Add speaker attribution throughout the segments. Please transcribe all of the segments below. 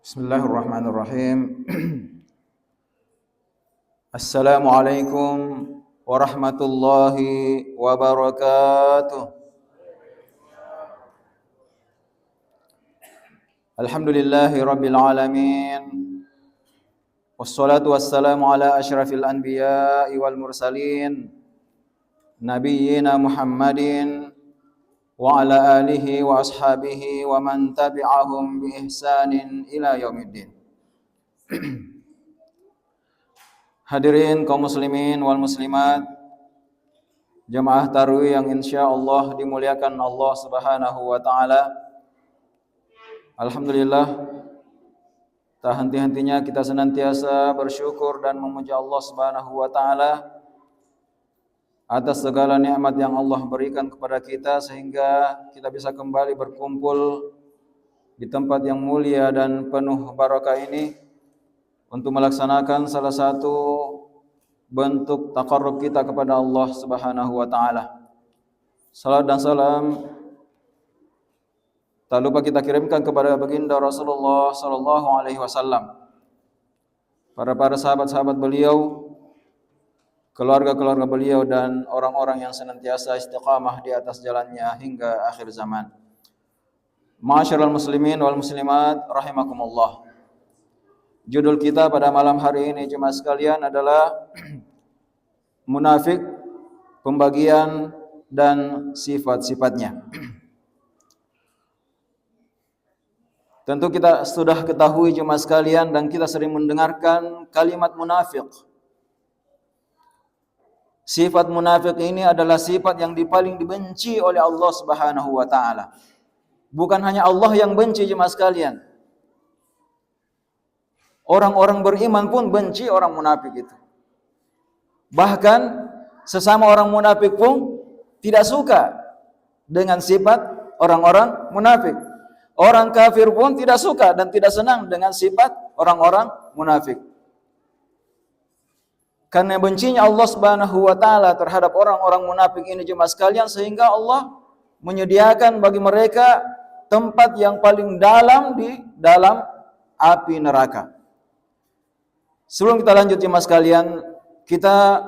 Speaker 1: Bismillahirrahmanirrahim. Assalamualaikum warahmatullahi wabarakatuh. Alhamdulillahi rabbil alamin. Wassalatu wassalamu ala asyrafil anbiya'i wal mursalin nabiyyina Muhammadin wa ala alihi wa ashabihi wa man tabi'ahum bi ihsanin ila yaumiddin. Hadirin kaum muslimin wal muslimat, jemaah tarawih yang insyaallah dimuliakan Allah Subhanahu wa taala. Alhamdulillah, tak henti-hentinya kita senantiasa bersyukur dan memuji Allah Subhanahu wa taala atas segala nikmat yang Allah berikan kepada kita sehingga kita bisa kembali berkumpul di tempat yang mulia dan penuh barakah ini untuk melaksanakan salah satu bentuk taqarrub kita kepada Allah Subhanahu wa taala. Salam dan salam tak lupa kita kirimkan kepada baginda Rasulullah sallallahu alaihi wasallam, para sahabat-sahabat beliau, keluarga-keluarga beliau dan orang-orang yang senantiasa istiqamah di atas jalannya hingga akhir zaman. Ma'asyiral muslimin wal muslimat rahimakumullah. Judul kita pada malam hari ini jemaah sekalian adalah munafik, pembagian dan sifat-sifatnya. Tentu kita sudah ketahui jemaah sekalian dan kita sering mendengarkan kalimat munafik. Sifat munafik ini adalah sifat yang paling dibenci oleh Allah Subhanahu wa taala. Bukan hanya Allah yang benci jemaah sekalian. Orang-orang beriman pun benci orang munafik itu. Bahkan sesama orang munafik pun tidak suka dengan sifat orang-orang munafik. Orang kafir pun tidak suka dan tidak senang dengan sifat orang-orang munafik. Karena bencinya Allah Subhanahu wa taala terhadap orang-orang munafik ini jemaah sekalian, sehingga Allah menyediakan bagi mereka tempat yang paling dalam di dalam api neraka. Sebelum kita lanjut jemaah sekalian, kita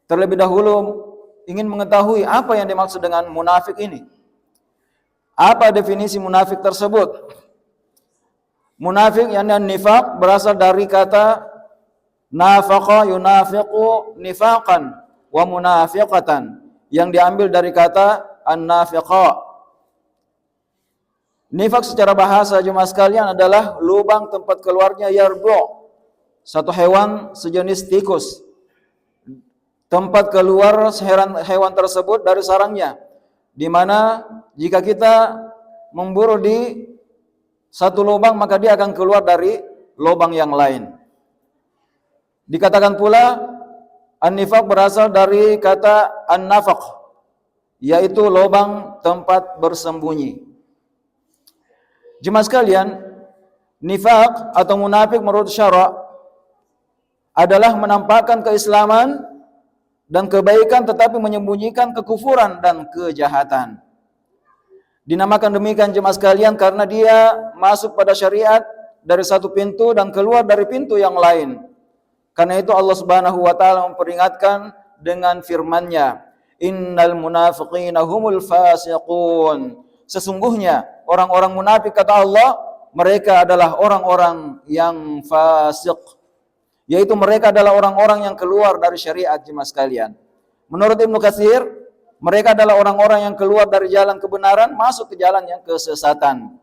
Speaker 1: terlebih dahulu ingin mengetahui apa yang dimaksud dengan munafik ini. Apa definisi munafik tersebut? Munafik yang nifaq berasal dari kata nafaqa yunafiqu nifaqan wa munafiqatan, yang diambil dari kata an-nafiqa. Nifaq secara bahasa jemaah sekalian adalah lubang tempat keluarnya yarbu', satu hewan sejenis tikus. Tempat keluar hewan tersebut dari sarangnya, di mana jika kita memburu di satu lubang maka dia akan keluar dari lubang yang lain. Dikatakan pula an-nifaq berasal dari kata an-nafaq, yaitu lubang tempat bersembunyi. Jemaah sekalian, nifaq atau munafik menurut syara' adalah menampakkan keislaman dan kebaikan tetapi menyembunyikan kekufuran dan kejahatan. Dinamakan demikian jemaah sekalian karena dia masuk pada syariat dari satu pintu dan keluar dari pintu yang lain. Karena itu Allah Subhanahu wa taala memperingatkan dengan firman-Nya, "Innal munafiqina humul fasiqun." Sesungguhnya orang-orang munafik kata Allah, mereka adalah orang-orang yang fasik. Yaitu mereka adalah orang-orang yang keluar dari syariat jemaah sekalian. Menurut Ibnu Katsir, mereka adalah orang-orang yang keluar dari jalan kebenaran masuk ke jalan yang kesesatan.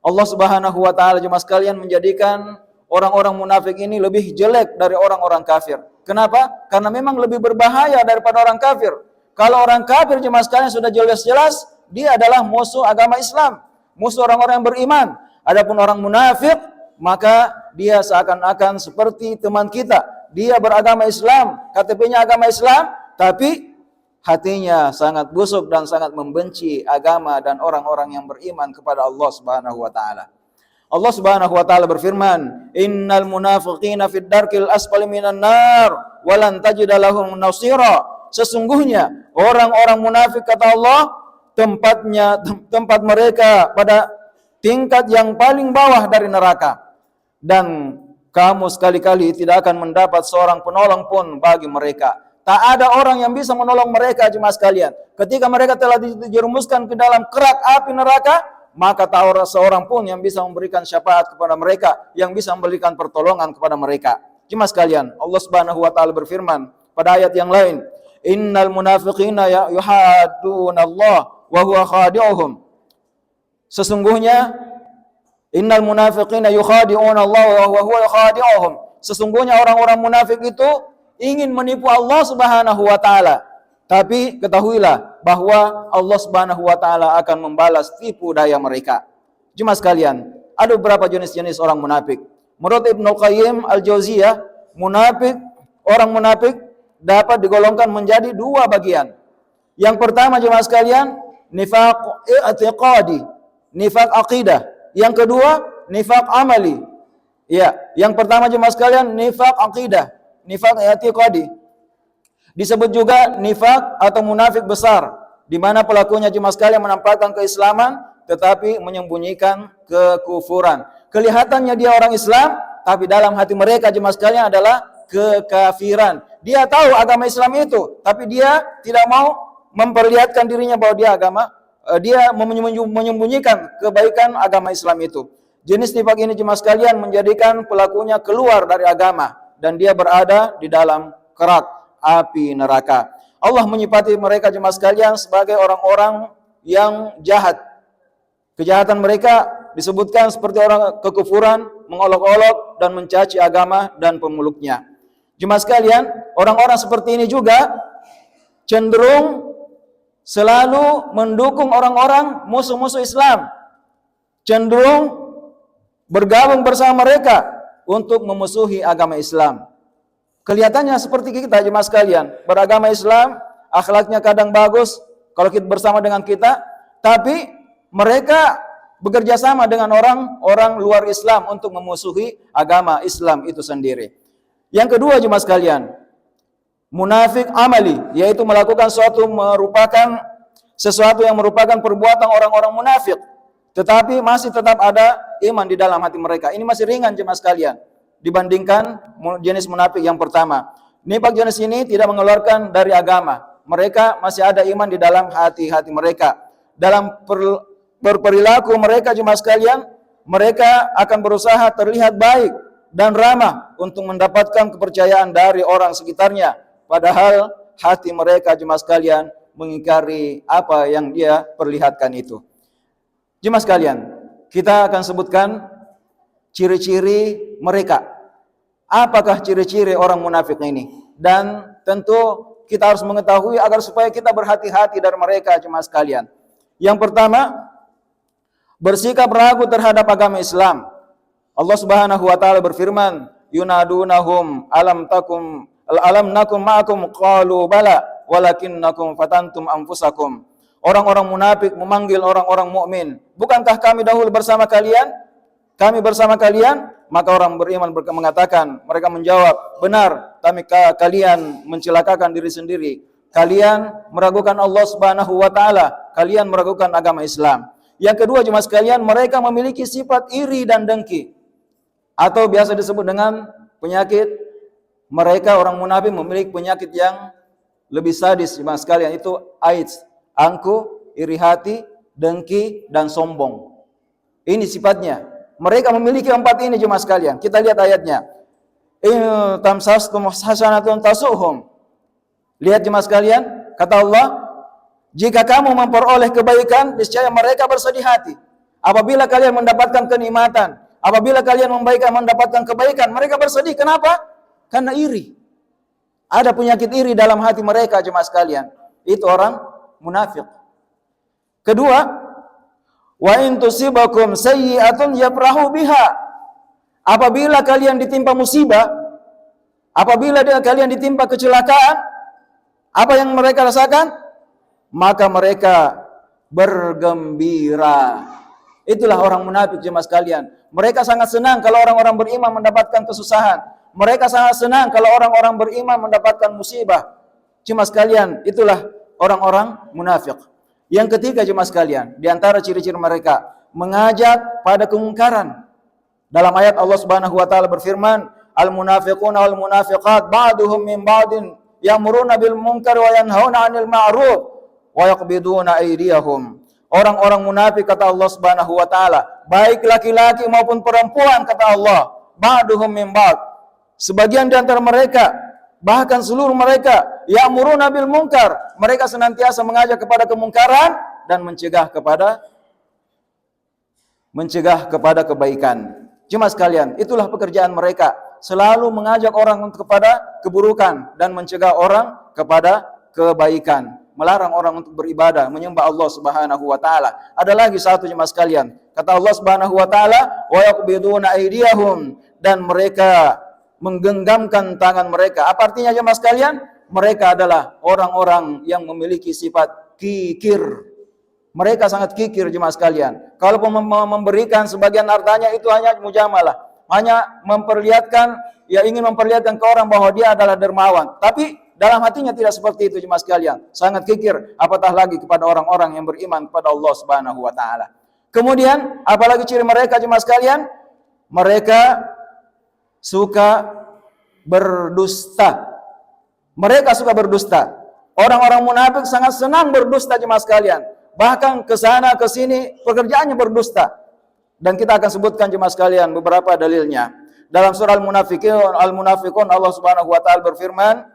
Speaker 1: Allah Subhanahu wa taala jemaah sekalian menjadikan orang-orang munafik ini lebih jelek dari orang-orang kafir. Kenapa? Karena memang lebih berbahaya daripada orang kafir. Kalau orang kafir jemaah sekalian sudah jelas-jelas dia adalah musuh agama Islam, musuh orang-orang yang beriman. Adapun orang munafik, maka dia seakan-akan seperti teman kita. Dia beragama Islam, KTP-nya agama Islam, tapi hatinya sangat busuk dan sangat membenci agama dan orang-orang yang beriman kepada Allah Subhanahu wa taala. Allah Subhanahu wa taala berfirman, "Innal munafiqina fid darkil asfali minan nar wa lan tajida lahum nasira." Sesungguhnya orang-orang munafik kata Allah, tempat mereka pada tingkat yang paling bawah dari neraka. Dan kamu sekali-kali tidak akan mendapat seorang penolong pun bagi mereka. Tak ada orang yang bisa menolong mereka, jemaah sekalian. Ketika mereka telah dijerumuskan ke dalam kerak api neraka, maka tak ada seorang pun yang bisa memberikan syafaat kepada mereka, yang bisa memberikan pertolongan kepada mereka. Jemaah sekalian, Allah Subhanahu wa taala berfirman pada ayat yang lain, "Innal munafiqina yuhadduna Allah wa huwa khadi'uhum." Sesungguhnya innal munafiqina yukhadi'una Allah wa huwa khadi'uhum. Sesungguhnya orang-orang munafik itu ingin menipu Allah Subhanahu wa taala. Tapi ketahuilah bahwa Allah Subhanahu wa taala akan membalas tipu daya mereka. Jemaah sekalian, ada beberapa jenis-jenis orang munafik. Menurut Ibnu Qayyim Al-Jauziyah, orang munafik dapat digolongkan menjadi dua bagian. Yang pertama, jemaah sekalian, nifaq i'tiqadi, nifaq aqidah. Yang kedua, nifaq amali. Ya, yang pertama jemaah sekalian, nifaq aqidah, nifaq i'tiqadi. Disebut juga nifaq atau munafik besar, di mana pelakunya jemaah sekalian menampakkan keislaman tetapi menyembunyikan kekufuran. Kelihatannya dia orang Islam, tapi dalam hati mereka jemaah sekalian adalah kekafiran. Dia tahu agama Islam itu, tapi dia tidak mau memperlihatkan dirinya bahwa dia menyembunyikan kebaikan agama Islam itu. Jenis nifak ini jemaah sekalian menjadikan pelakunya keluar dari agama dan dia berada di dalam kerak api neraka. Allah menyifati mereka jemaah sekalian sebagai orang-orang yang jahat. Kejahatan mereka disebutkan seperti orang kekufuran, mengolok-olok dan mencaci agama dan pemeluknya. Jemaah sekalian, orang-orang seperti ini juga cenderung selalu mendukung orang-orang musuh-musuh Islam, cenderung bergabung bersama mereka untuk memusuhi agama Islam. Kelihatannya seperti kita jemaah sekalian, beragama Islam, akhlaknya kadang bagus kalau kita bersama dengan kita, tapi mereka bekerja sama dengan orang-orang luar Islam untuk memusuhi agama Islam itu sendiri. Yang kedua jemaah sekalian, munafik amali, yaitu melakukan sesuatu yang merupakan perbuatan orang-orang munafik, tetapi masih tetap ada iman di dalam hati mereka. Ini masih ringan jemaah sekalian dibandingkan jenis munafik yang pertama. Nifak jenis ini tidak mengeluarkan dari agama. Mereka masih ada iman di dalam hati-hati mereka. Dalam berperilaku mereka jemaah sekalian, mereka akan berusaha terlihat baik dan ramah untuk mendapatkan kepercayaan dari orang sekitarnya. Padahal hati mereka jemaah sekalian mengingkari apa yang dia perlihatkan itu. Jemaah sekalian, kita akan sebutkan ciri-ciri mereka. Apakah ciri-ciri orang munafik ini? Dan tentu kita harus mengetahui agar supaya kita berhati-hati dari mereka jemaah sekalian. Yang pertama, bersikap ragu terhadap agama Islam. Allah Subhanahu wa taala berfirman, "Yunadunahum alam nakum ma'akum qalu bala walakinnakum fatantum anfusakum." Orang-orang munafik memanggil orang-orang mukmin, "Bukankah kami dahulu bersama kalian?" "Kami bersama kalian." Maka orang beriman mengatakan, mereka menjawab, "Benar, tapi kalian mencelakakan diri sendiri. Kalian meragukan Allah Subhanahu wa taala, kalian meragukan agama Islam." Yang kedua jemaah sekalian, mereka memiliki sifat iri dan dengki, atau biasa disebut dengan penyakit. Mereka orang munafik memiliki penyakit yang lebih sadis jemaah sekalian, itu AIDS, angkuh, iri hati, dengki dan sombong. Ini sifatnya. Mereka memiliki empat ini jemaah sekalian. Kita lihat ayatnya. Tamsaskum hasanatun tasuhum. Lihat jemaah sekalian, kata Allah, jika kamu memperoleh kebaikan, niscaya mereka bersedih hati. Apabila kalian mendapatkan kenikmatan, apabila kalian mendapatkan kebaikan, mereka bersedih. Kenapa? Karena iri. Ada penyakit iri dalam hati mereka jemaah sekalian. Itu orang munafik. Kedua, wa in tusibakum sayyi'atun yafrahu biha. Apabila kalian ditimpa musibah, apabila kalian ditimpa kecelakaan, apa yang mereka rasakan? Maka mereka bergembira. Itulah orang munafik jemaah sekalian. Mereka sangat senang kalau orang-orang beriman mendapatkan kesusahan. Mereka sangat senang kalau orang-orang beriman mendapatkan musibah. Jemaah sekalian, itulah orang-orang munafik. Yang ketiga jemaah sekalian, di antara ciri-ciri mereka, mengajak pada kemungkaran. Dalam ayat Allah Subhanahu wa taala berfirman, al-munafiquna wal munafiqat ba'duhum min ba'din ya'muruna bil munkar wa yanhauna 'anil ma'ruf wa yaqbiduna aydiyahum. Orang-orang munafik kata Allah Subhanahu wa taala, baik laki-laki maupun perempuan kata Allah, ba'duhum min ba'd. Sebagian di antara mereka, bahkan seluruh mereka, ya'muruna bil munkar, mereka senantiasa mengajak kepada kemungkaran dan mencegah kepada kebaikan. Jemaah sekalian, itulah pekerjaan mereka, selalu mengajak orang untuk kepada keburukan dan mencegah orang kepada kebaikan, melarang orang untuk beribadah, menyembah Allah Subhanahu wa taala. Ada lagi satu jemaah sekalian, kata Allah Subhanahu wa taala, wa yaqbiduna aydiyahum, dan mereka menggenggamkan tangan mereka. Apa artinya jemaah sekalian? Mereka adalah orang-orang yang memiliki sifat kikir. Mereka sangat kikir jemaah sekalian. Kalau memberikan sebagian hartanya itu hanya mujamalah, hanya memperlihatkan, ingin memperlihatkan ke orang bahwa dia adalah dermawan. Tapi dalam hatinya tidak seperti itu jemaah sekalian. Sangat kikir, apatah lagi kepada orang-orang yang beriman kepada Allah Subhanahu wa taala. Kemudian, apalagi ciri mereka jemaah sekalian? Mereka suka berdusta. Mereka suka berdusta. Orang-orang munafik sangat senang berdusta jemaah sekalian. Bahkan ke sana ke sini pekerjaannya berdusta. Dan kita akan sebutkan jemaah sekalian beberapa dalilnya. Dalam surah Al-Munafiqun Allah Subhanahu wa taala berfirman,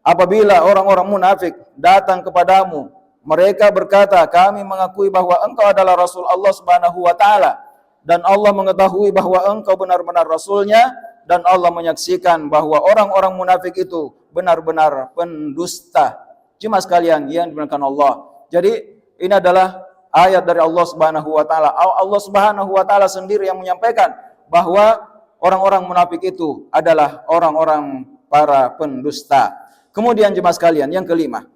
Speaker 1: apabila orang-orang munafik datang kepadamu, mereka berkata, kami mengakui bahwa engkau adalah Rasul Allah Subhanahu wa taala, dan Allah mengetahui bahwa engkau benar-benar Rasulnya, dan Allah menyaksikan bahwa orang-orang munafik itu benar-benar pendusta. Jemaah sekalian yang dimuliakan Allah. Jadi ini adalah ayat dari Allah Subhanahu wa taala. Allah Subhanahu wa taala sendiri yang menyampaikan bahwa orang-orang munafik itu adalah orang-orang para pendusta. Kemudian jemaah sekalian, yang kelima.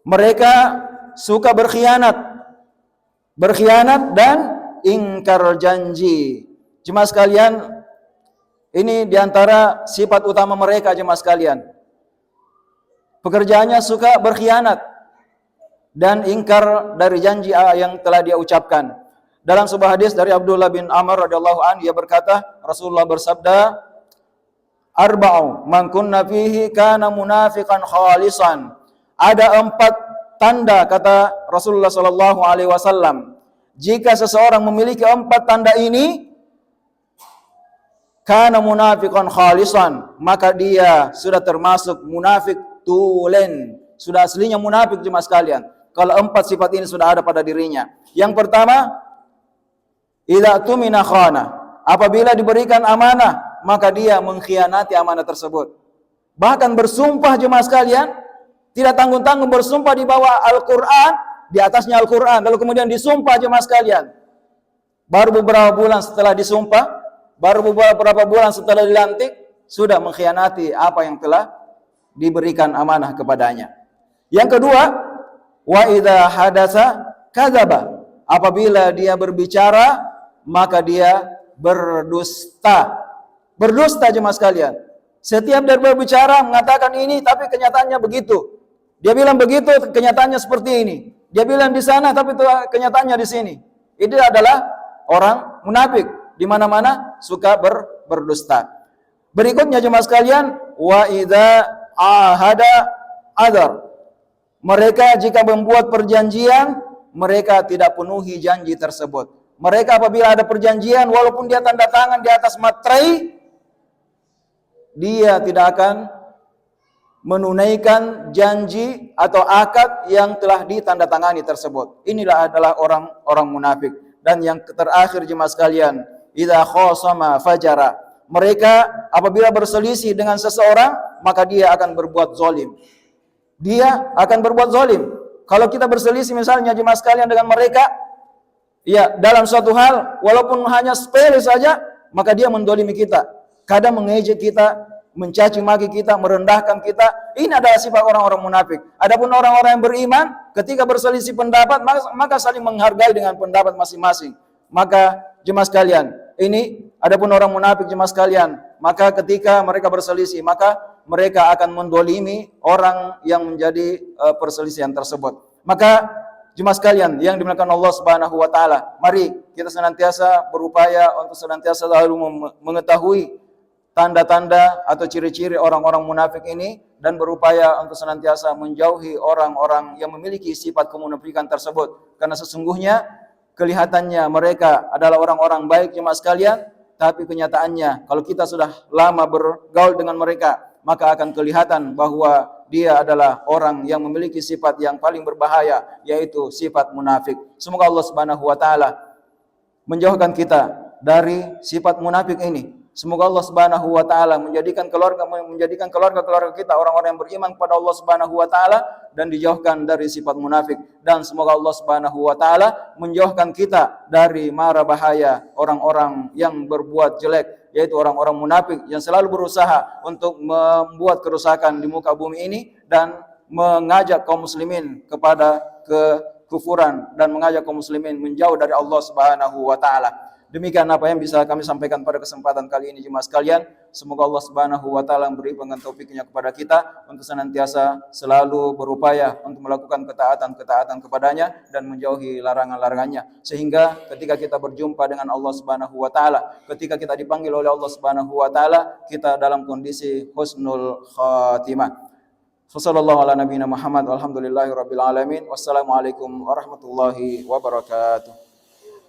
Speaker 1: Mereka suka berkhianat dan ingkar janji. Jemaah sekalian, ini diantara sifat utama mereka jemaah sekalian. Pekerjaannya suka berkhianat dan ingkar dari janji yang telah dia ucapkan. Dalam sebuah hadis dari Abdullah bin Amr radhiyallahu anhu, dia berkata, Rasulullah bersabda, arba'u man kunna fihi kana munafiqan khalisan. Ada 4 tanda kata Rasulullah sallallahu alaihi wasallam. Jika seseorang memiliki 4 tanda ini, kana munafiqan khalisan, maka dia sudah termasuk munafik tulen. Sudah aslinya munafik jemaah sekalian. Kalau 4 sifat ini sudah ada pada dirinya. Yang pertama, idza tumina khana. Apabila diberikan amanah, maka dia mengkhianati amanah tersebut. Bahkan bersumpah jemaah sekalian, tidak tanggung-tanggung bersumpah di bawah Al-Qur'an, di atasnya Al-Qur'an, lalu kemudian disumpah jemaah sekalian. Baru beberapa bulan setelah disumpah, baru beberapa bulan setelah dilantik, sudah mengkhianati apa yang telah diberikan amanah kepadanya. Yang kedua, wa idza hadatsa kadzaba. Apabila dia berbicara, maka dia berdusta. Berdusta jemaah sekalian. Setiap dia berbicara mengatakan ini, tapi kenyataannya begitu. Dia bilang begitu, kenyataannya seperti ini. Dia bilang di sana, tapi kenyataannya di sini. Ini adalah orang munafik, di mana-mana suka berdusta. Berikutnya jemaah sekalian, wa idza ahada adar. Mereka jika membuat perjanjian, mereka tidak penuhi janji tersebut. Mereka apabila ada perjanjian, walaupun dia tanda tangan di atas materai, dia tidak akan menunaikan janji atau akad yang telah ditandatangani tersebut. Inilah adalah orang-orang munafik. Dan yang terakhir jemaah sekalian, idza khasama fajara. Mereka apabila berselisih dengan seseorang, maka dia akan berbuat zalim. Dia akan berbuat zalim. Kalau kita berselisih misalnya jemaah sekalian dengan mereka, ya dalam suatu hal, walaupun hanya sepele saja, maka dia mendolimi kita. Kadang mengejek kita, mencaci maki kita, merendahkan kita. Ini adalah sifat orang-orang munafik. Adapun orang-orang yang beriman, ketika berselisih pendapat, maka saling menghargai dengan pendapat masing-masing. Maka jemaah sekalian, ini adapun orang munafik jemaah sekalian, maka ketika mereka berselisih, maka mereka akan mendolimi orang yang menjadi perselisihan tersebut. Maka Jemaah sekalian yang dimuliakan Allah Subhanahu wa taala, mari kita senantiasa berupaya untuk senantiasa selalu mengetahui tanda-tanda atau ciri-ciri orang-orang munafik ini dan berupaya untuk senantiasa menjauhi orang-orang yang memiliki sifat kemunafikan tersebut. Karena sesungguhnya kelihatannya mereka adalah orang-orang baik jemaah sekalian, tapi kenyataannya kalau kita sudah lama bergaul dengan mereka, maka akan kelihatan bahwa dia adalah orang yang memiliki sifat yang paling berbahaya, yaitu sifat munafik. Semoga Allah Subhanahu wa taala menjauhkan kita dari sifat munafik ini. Semoga Allah Subhanahu wa taala menjadikan keluarga kita orang-orang yang beriman kepada Allah Subhanahu wa taala dan dijauhkan dari sifat munafik, dan semoga Allah Subhanahu wa taala menjauhkan kita dari mara bahaya orang-orang yang berbuat jelek, yaitu orang-orang munafik yang selalu berusaha untuk membuat kerusakan di muka bumi ini dan mengajak kaum muslimin kepada kekufuran dan mengajak kaum muslimin menjauh dari Allah Subhanahu wa taala. Demikian apa yang bisa kami sampaikan pada kesempatan kali ini jemaah sekalian. Semoga Allah Subhanahu wa taala memberi taufiknya kepada kita untuk senantiasa selalu berupaya untuk melakukan ketaatan-ketaatan kepadanya dan menjauhi larangan-larangannya, sehingga ketika kita berjumpa dengan Allah Subhanahu wa taala, ketika kita dipanggil oleh Allah Subhanahu wa taala, kita dalam kondisi husnul khatimah. Sallallahu ala nabiyina Muhammad walhamdulillahi rabbil alamin. Wassalamualaikum warahmatullahi wabarakatuh.